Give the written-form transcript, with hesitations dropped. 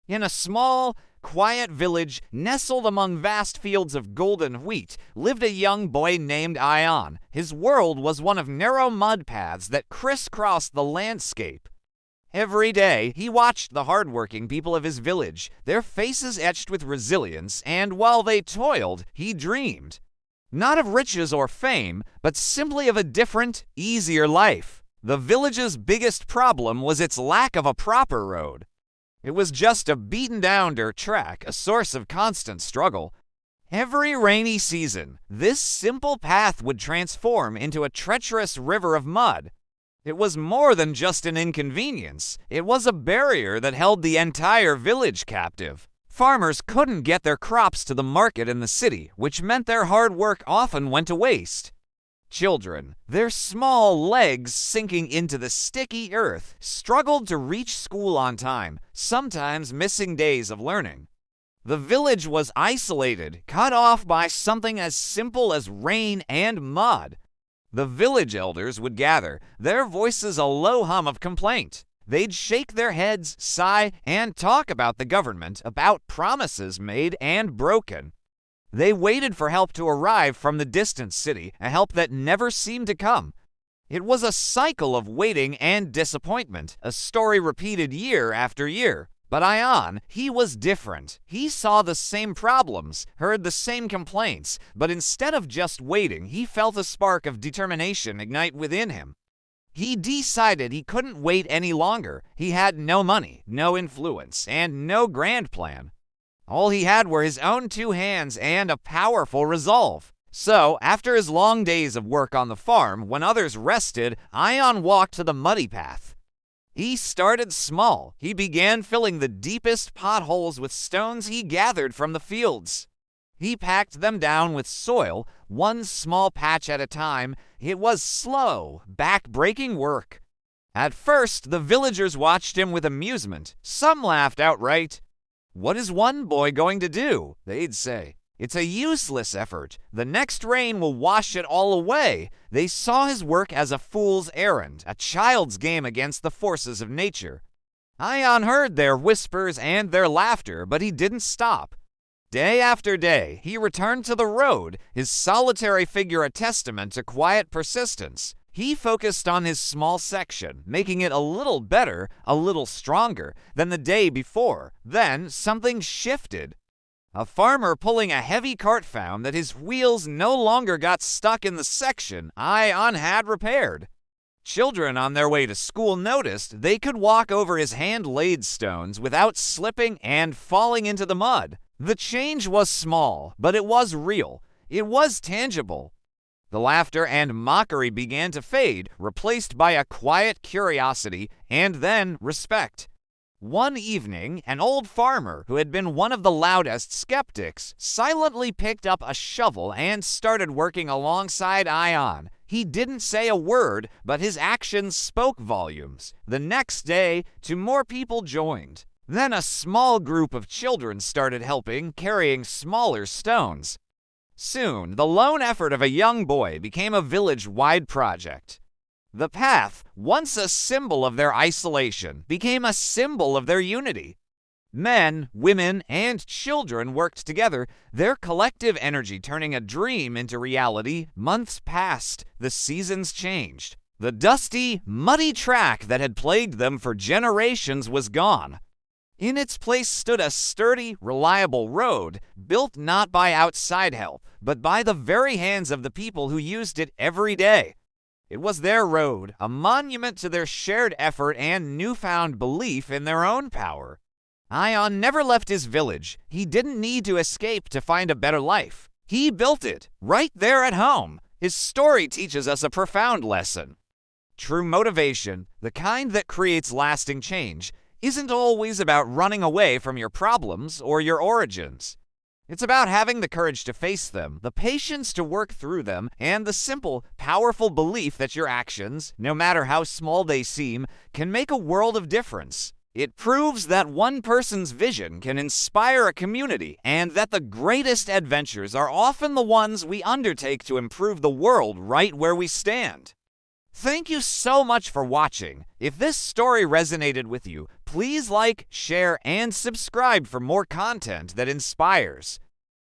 In a small, quiet village nestled among vast fields of golden wheat lived a young boy named Ion. His world was one of narrow mud paths that crisscrossed the landscape. Every day, he watched the hardworking people of his village, their faces etched with resilience, and while they toiled, he dreamed. Not of riches or fame, but simply of a different, easier life. The village's biggest problem was its lack of a proper road. It was just a beaten-down dirt track, a source of constant struggle. Every rainy season, this simple path would transform into a treacherous river of mud. It was more than just an inconvenience. It was a barrier that held the entire village captive. Farmers couldn't get their crops to the market in the city, which meant their hard work often went to waste. Children, their small legs sinking into the sticky earth, struggled to reach school on time, sometimes missing days of learning. The village was isolated, cut off by something as simple as rain and mud. The village elders would gather, their voices a low hum of complaint. They'd shake their heads, sigh, and talk about the government, about promises made and broken. They waited for help to arrive from the distant city, a help that never seemed to come. It was a cycle of waiting and disappointment, a story repeated year after year. But Ion, he was different. He saw the same problems, heard the same complaints, but instead of just waiting, he felt a spark of determination ignite within him. He decided he couldn't wait any longer. He had no money, no influence, and no grand plan. All he had were his own 2 hands and a powerful resolve. So, after his long days of work on the farm, when others rested, Ion walked to the muddy path. He started small. He began filling the deepest potholes with stones he gathered from the fields. He packed them down with soil, one small patch at a time. It was slow, back-breaking work. At first, the villagers watched him with amusement. Some laughed outright. "What is one boy going to do?" they'd say. "It's a useless effort. The next rain will wash it all away." They saw his work as a fool's errand, a child's game against the forces of nature. Ion heard their whispers and their laughter, but he didn't stop. Day after day, he returned to the road, his solitary figure a testament to quiet persistence. He focused on his small section, making it a little better, a little stronger than the day before. Then something shifted. A farmer pulling a heavy cart found that his wheels no longer got stuck in the section Ion had repaired. Children on their way to school noticed they could walk over his hand-laid stones without slipping and falling into the mud. The change was small, but it was real. It was tangible. The laughter and mockery began to fade, replaced by a quiet curiosity and then respect. One evening, an old farmer who had been one of the loudest skeptics silently picked up a shovel and started working alongside Ion. He didn't say a word, but his actions spoke volumes. The next day, 2 more people joined. Then a small group of children started helping, carrying smaller stones. Soon, the lone effort of a young boy became a village-wide project. The path, once a symbol of their isolation, became a symbol of their unity. Men, women, and children worked together, their collective energy turning a dream into reality. Months passed, the seasons changed. The dusty, muddy track that had plagued them for generations was gone. In its place stood a sturdy, reliable road, built not by outside help, but by the very hands of the people who used it every day. It was their road, a monument to their shared effort and newfound belief in their own power. Ion never left his village. He didn't need to escape to find a better life. He built it, right there at home. His story teaches us a profound lesson. True motivation, the kind that creates lasting change, isn't always about running away from your problems or your origins. It's about having the courage to face them, the patience to work through them, and the simple, powerful belief that your actions, no matter how small they seem, can make a world of difference. It proves that one person's vision can inspire a community, and that the greatest adventures are often the ones we undertake to improve the world right where we stand. Thank you so much for watching. If this story resonated with you, please like, share, and subscribe for more content that inspires.